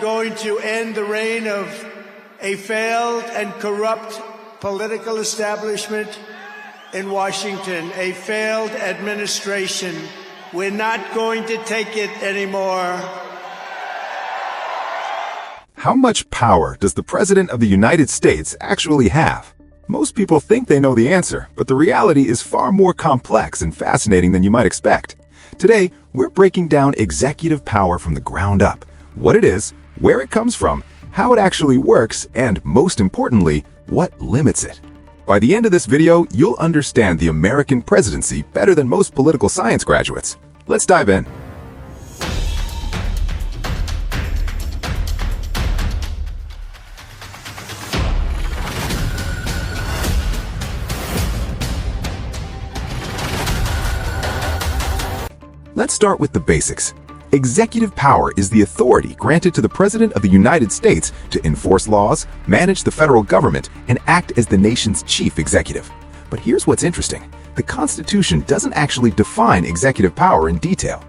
going to end the reign of a failed and corrupt political establishment in Washington, a failed administration. We're not going to take it anymore. How much power does the President of the United States actually have? Most people think they know the answer, but the reality is far more complex and fascinating than you might expect. Today, we're breaking down executive power from the ground up, what it is, where it comes from, how it actually works, and most importantly, what limits it. By the end of this video, you'll understand the American presidency better than most political science graduates. Let's dive in. Let's start with the basics. Executive power is the authority granted to the President of the United States to enforce laws, manage the federal government, and act as the nation's chief executive. But here's what's interesting. The Constitution doesn't actually define executive power in detail.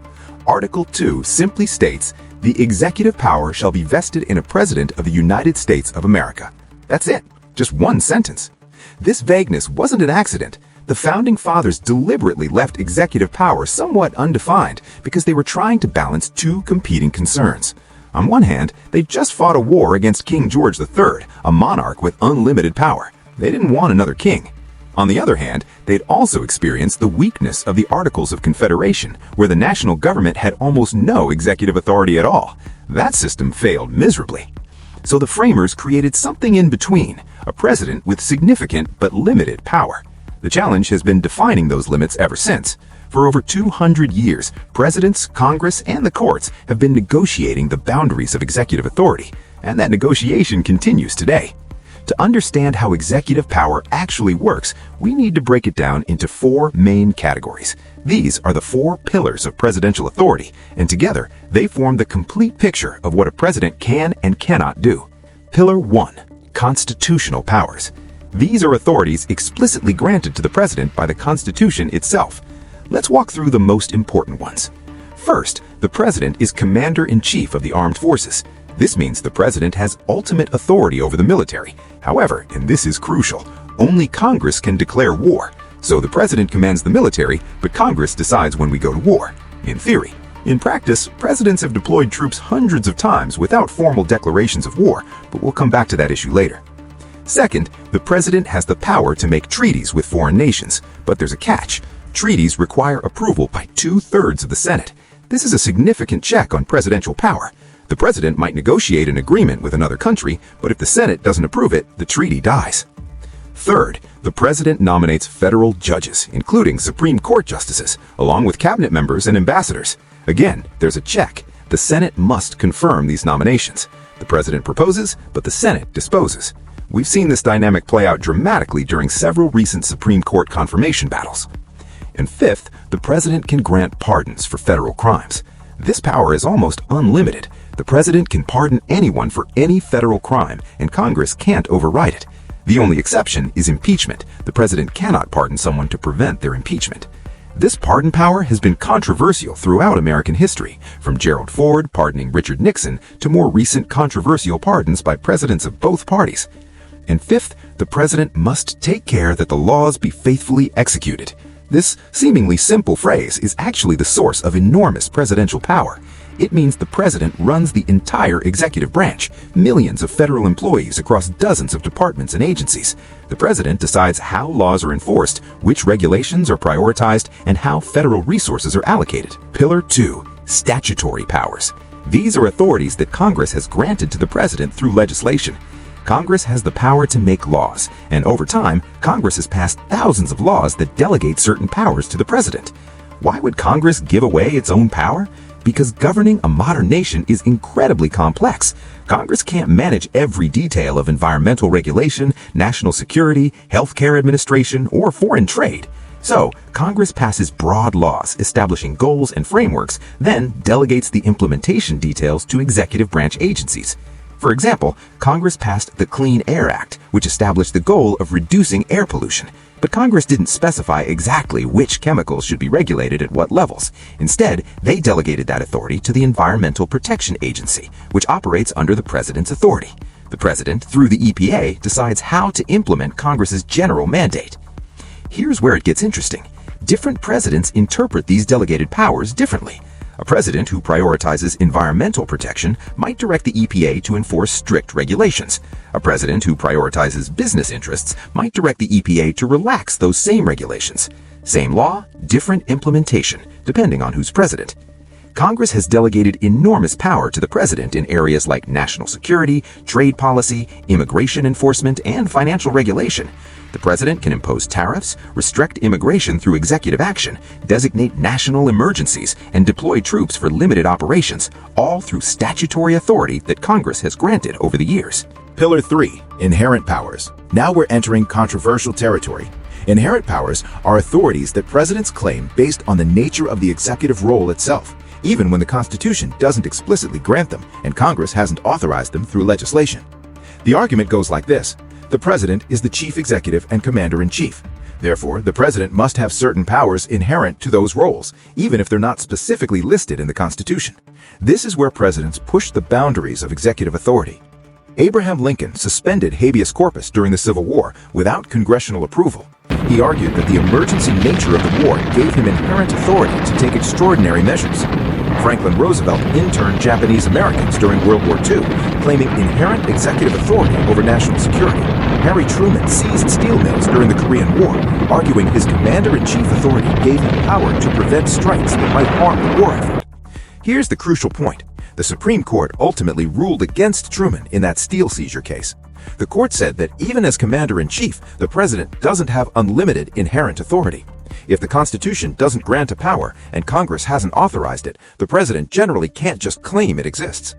Article 2 simply states, "The executive power shall be vested in a President of the United States of America." That's it. Just one sentence. This vagueness wasn't an accident. The Founding Fathers deliberately left executive power somewhat undefined because they were trying to balance two competing concerns. On one hand, they just fought a war against King George III, a monarch with unlimited power. They didn't want another king. On the other hand, they'd also experienced the weakness of the Articles of Confederation, where the national government had almost no executive authority at all. That system failed miserably. So the framers created something in between, a president with significant but limited power. The challenge has been defining those limits ever since. For over 200 years, presidents, Congress, and the courts have been negotiating the boundaries of executive authority, and that negotiation continues today. To understand how executive power actually works, we need to break it down into four main categories. These are the four pillars of presidential authority, and together they form the complete picture of what a president can and cannot do. Pillar 1. Constitutional powers. These are authorities explicitly granted to the president by the Constitution itself. Let's walk through the most important ones. First, the president is commander-in-chief of the armed forces. This means the president has ultimate authority over the military. However, and this is crucial, only Congress can declare war. So the president commands the military, but Congress decides when we go to war. In theory. In practice, presidents have deployed troops hundreds of times without formal declarations of war, but we'll come back to that issue later. Second, the president has the power to make treaties with foreign nations, but there's a catch. Treaties require approval by 2/3 of the Senate. This is a significant check on presidential power. The president might negotiate an agreement with another country, but if the Senate doesn't approve it, the treaty dies. Third, the president nominates federal judges, including Supreme Court justices, along with cabinet members and ambassadors. Again, there's a check. The Senate must confirm these nominations. The president proposes, but the Senate disposes. We've seen this dynamic play out dramatically during several recent Supreme Court confirmation battles. And fifth, the president can grant pardons for federal crimes. This power is almost unlimited. The president can pardon anyone for any federal crime, and Congress can't override it. The only exception is impeachment. The president cannot pardon someone to prevent their impeachment. This pardon power has been controversial throughout American history, from Gerald Ford pardoning Richard Nixon to more recent controversial pardons by presidents of both parties. And fifth, the president must take care that the laws be faithfully executed. This seemingly simple phrase is actually the source of enormous presidential power. It means the president runs the entire executive branch, millions of federal employees across dozens of departments and agencies. The president decides how laws are enforced, which regulations are prioritized, and how federal resources are allocated. Pillar 2. Statutory powers. These are authorities that Congress has granted to the president through legislation. Congress has the power to make laws, and over time, Congress has passed thousands of laws that delegate certain powers to the president. Why would Congress give away its own power? Because governing a modern nation is incredibly complex. Congress can't manage every detail of environmental regulation, national security, healthcare administration, or foreign trade. So, Congress passes broad laws establishing goals and frameworks, then delegates the implementation details to executive branch agencies. For example, Congress passed the Clean Air Act, which established the goal of reducing air pollution. But Congress didn't specify exactly which chemicals should be regulated at what levels. Instead, they delegated that authority to the Environmental Protection Agency, which operates under the President's authority. The President, through the EPA, decides how to implement Congress's general mandate. Here's where it gets interesting. Different presidents interpret these delegated powers differently. A president who prioritizes environmental protection might direct the EPA to enforce strict regulations. A president who prioritizes business interests might direct the EPA to relax those same regulations. Same law, different implementation, depending on who's president. Congress has delegated enormous power to the president in areas like national security, trade policy, immigration enforcement, and financial regulation. The president can impose tariffs, restrict immigration through executive action, designate national emergencies, and deploy troops for limited operations, all through statutory authority that Congress has granted over the years. Pillar 3. Inherent powers. Now we're entering controversial territory. Inherent powers are authorities that presidents claim based on the nature of the executive role itself, even when the Constitution doesn't explicitly grant them and Congress hasn't authorized them through legislation. The argument goes like this. The president is the chief executive and commander-in-chief. Therefore, the president must have certain powers inherent to those roles, even if they're not specifically listed in the Constitution. This is where presidents push the boundaries of executive authority. Abraham Lincoln suspended habeas corpus during the Civil War without congressional approval. He argued that the emergency nature of the war gave him inherent authority to take extraordinary measures. Franklin Roosevelt interned Japanese Americans during World War II, claiming inherent executive authority over national security. Harry Truman seized steel mills during the Korean War, arguing his commander-in-chief authority gave him power to prevent strikes that might harm the war effort. Here's the crucial point. The Supreme Court ultimately ruled against Truman in that steel seizure case. The court said that even as commander-in-chief, the president doesn't have unlimited inherent authority. If the Constitution doesn't grant a power and Congress hasn't authorized it, the president generally can't just claim it exists.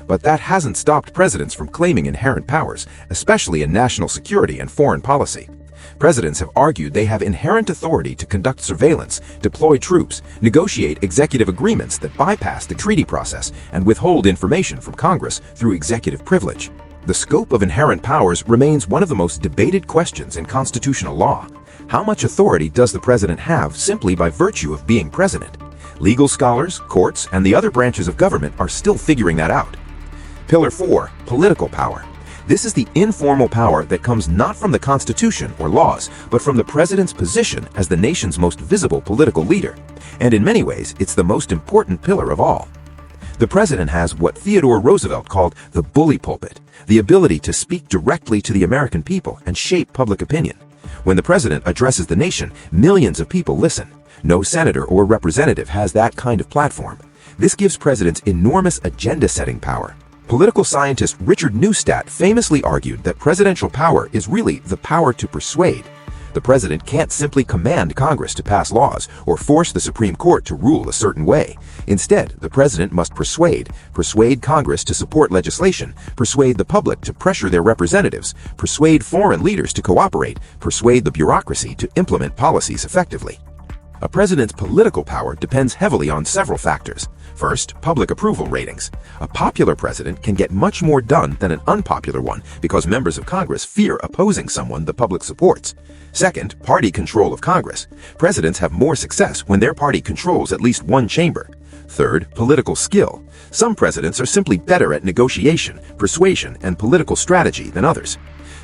But that hasn't stopped presidents from claiming inherent powers, especially in national security and foreign policy. Presidents have argued they have inherent authority to conduct surveillance, deploy troops, negotiate executive agreements that bypass the treaty process, and withhold information from Congress through executive privilege. The scope of inherent powers remains one of the most debated questions in constitutional law. How much authority does the president have simply by virtue of being president? Legal scholars, courts, and the other branches of government are still figuring that out. Pillar 4. Political power. This is the informal power that comes not from the Constitution or laws, but from the president's position as the nation's most visible political leader. And in many ways, it's the most important pillar of all. The president has what Theodore Roosevelt called the bully pulpit, the ability to speak directly to the American people and shape public opinion. When the president addresses the nation, millions of people listen. No senator or representative has that kind of platform. This gives presidents enormous agenda-setting power. Political scientist Richard Neustadt famously argued that presidential power is really the power to persuade. The president can't simply command Congress to pass laws or force the Supreme Court to rule a certain way. Instead, the president must persuade Congress to support legislation, persuade the public to pressure their representatives, persuade foreign leaders to cooperate, persuade the bureaucracy to implement policies effectively. A president's political power depends heavily on several factors. First, public approval ratings. A popular president can get much more done than an unpopular one because members of Congress fear opposing someone the public supports. Second, party control of Congress. Presidents have more success when their party controls at least one chamber. Third, political skill. Some presidents are simply better at negotiation, persuasion, and political strategy than others.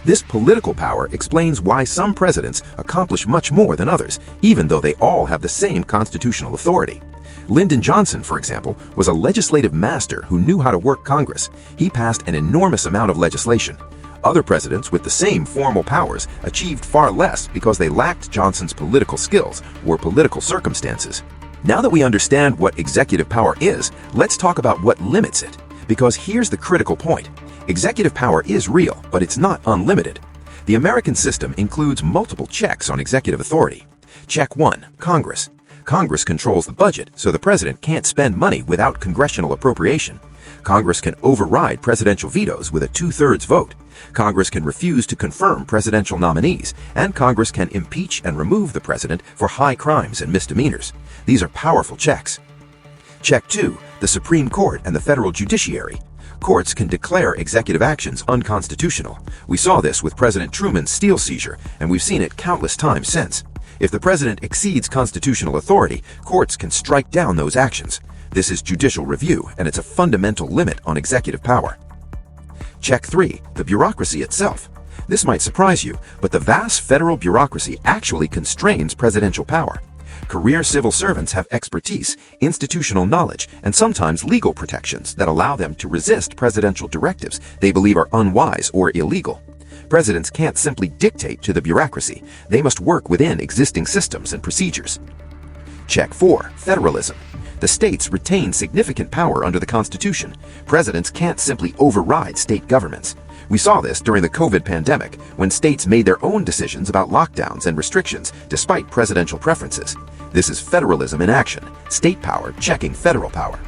This political power explains why some presidents accomplish much more than others, even though they all have the same constitutional authority. Lyndon Johnson, for example, was a legislative master who knew how to work Congress. He passed an enormous amount of legislation. Other presidents with the same formal powers achieved far less because they lacked Johnson's political skills or political circumstances. Now that we understand what executive power is, let's talk about what limits it. Because here's the critical point. Executive power is real, but it's not unlimited. The American system includes multiple checks on executive authority. Check 1. Congress. Congress controls the budget, so the president can't spend money without congressional appropriation. Congress can override presidential vetoes with a 2/3 vote. Congress can refuse to confirm presidential nominees, and Congress can impeach and remove the president for high crimes and misdemeanors. These are powerful checks. Check 2. The Supreme Court and the federal judiciary. Courts can declare executive actions unconstitutional. We saw this with President Truman's steel seizure, and we've seen it countless times since. If the president exceeds constitutional authority, courts can strike down those actions. This is judicial review, and it's a fundamental limit on executive power. Check 3. The bureaucracy itself. This might surprise you, but the vast federal bureaucracy actually constrains presidential power. Career civil servants have expertise, institutional knowledge, and sometimes legal protections that allow them to resist presidential directives they believe are unwise or illegal. Presidents can't simply dictate to the bureaucracy. They must work within existing systems and procedures. Check 4. Federalism. The states retain significant power under the Constitution. Presidents can't simply override state governments. We saw this during the COVID pandemic, when states made their own decisions about lockdowns and restrictions despite presidential preferences. This is federalism in action, state power checking federal power.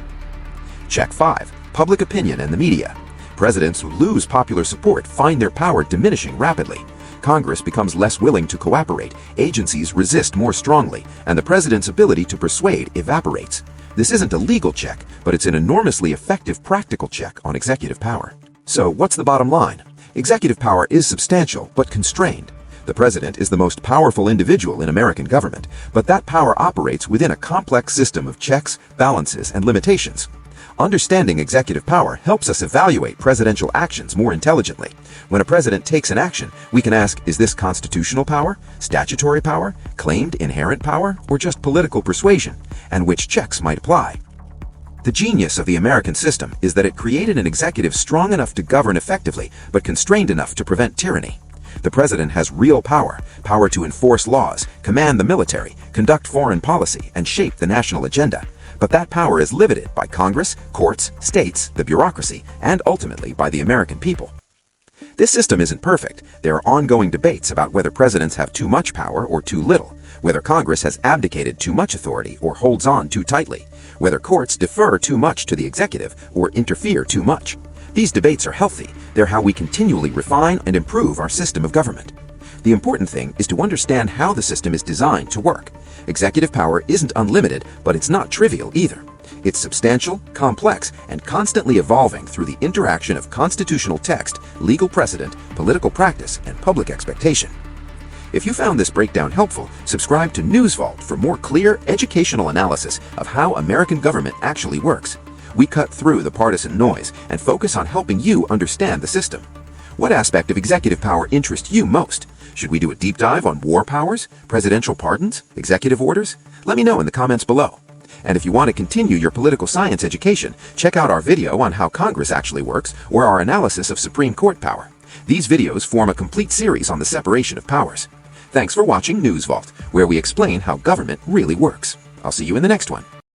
Check 5. Public opinion and the media. Presidents who lose popular support find their power diminishing rapidly. Congress becomes less willing to cooperate, agencies resist more strongly, and the president's ability to persuade evaporates. This isn't a legal check, but it's an enormously effective practical check on executive power. So what's the bottom line? Executive power is substantial, but constrained. The president is the most powerful individual in American government, but that power operates within a complex system of checks, balances, and limitations. Understanding executive power helps us evaluate presidential actions more intelligently. When a president takes an action, we can ask, is this constitutional power, statutory power, claimed inherent power, or just political persuasion, and which checks might apply? The genius of the American system is that it created an executive strong enough to govern effectively, but constrained enough to prevent tyranny. The president has real power, power to enforce laws, command the military, conduct foreign policy, and shape the national agenda. But that power is limited by Congress, courts, states, the bureaucracy, and ultimately by the American people. This system isn't perfect. There are ongoing debates about whether presidents have too much power or too little, whether Congress has abdicated too much authority or holds on too tightly, whether courts defer too much to the executive or interfere too much. These debates are healthy. They're how we continually refine and improve our system of government. The important thing is to understand how the system is designed to work. Executive power isn't unlimited, but it's not trivial either. It's substantial, complex, and constantly evolving through the interaction of constitutional text, legal precedent, political practice, and public expectation. If you found this breakdown helpful, subscribe to NewsVault for more clear, educational analysis of how American government actually works. We cut through the partisan noise and focus on helping you understand the system. What aspect of executive power interests you most? Should we do a deep dive on war powers, presidential pardons, executive orders? Let me know in the comments below. And if you want to continue your political science education, check out our video on how Congress actually works or our analysis of Supreme Court power. These videos form a complete series on the separation of powers. Thanks for watching NewsVault, where we explain how government really works. I'll see you in the next one.